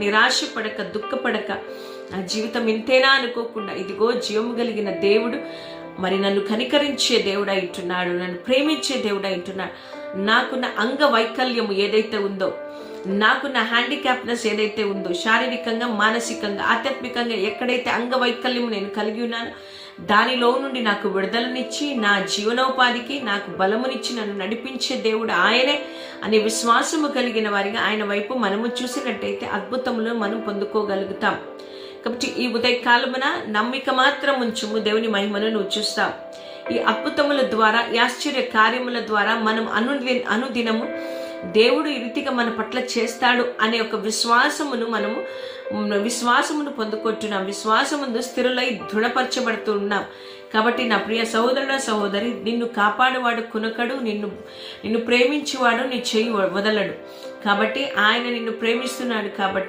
నిరాశపడక, దుఃఖపడక, నా జీవితం ఇంతేనా అనుకోకుండా, ఇదిగో జీవము కలిగిన దేవుడు మరి నన్ను కనికరించే దేవుడు అంటున్నాడు, నన్ను ప్రేమించే దేవుడు అంటున్నాడు. నాకున్న అంగవైకల్యము ఏదైతే ఉందో, నాకున్న హ్యాండిక్యాప్నెస్ ఏదైతే ఉందో, శారీరకంగా, మానసికంగా, ఆధ్యాత్మికంగా ఎక్కడైతే అంగవైకల్యము నేను కలిగి ఉన్నానో దానిలో నుండి నాకు విడుదలనిచ్చి, నా జీవనోపాధికి నాకు బలమునిచ్చి నన్ను నడిపించే దేవుడు ఆయనే అనే విశ్వాసము కలిగిన వారిగా ఆయన వైపు మనము చూసినట్టయితే అద్భుతములు మనం పొందుకోగలుగుతాం. కాబట్టి ఈ ఉదయకాలమున నమ్మిక మాత్రం ఉంచుము, దేవుని మహిమను నువ్వు చూస్తావు. ఈ అద్భుతముల ద్వారా, ఈ ఆశ్చర్య కార్యముల ద్వారా మనం అనుదినము దేవుడు ఈ రీతిగా మన పట్ల చేస్తాడు అనే ఒక విశ్వాసమును పొందుకుంటున్నాం. విశ్వాసముందు స్థిరులై దృఢపరచబడుతూ ఉన్నాం. కాబట్టి నా ప్రియ సహోదరుడ, సహోదరి, నిన్ను కాపాడువాడు కునకడు, నిన్ను ప్రేమించేవాడు నీ చేయి వదలడు. కాబట్టి ఆయన నిన్ను ప్రేమిస్తున్నాడు. కాబట్టి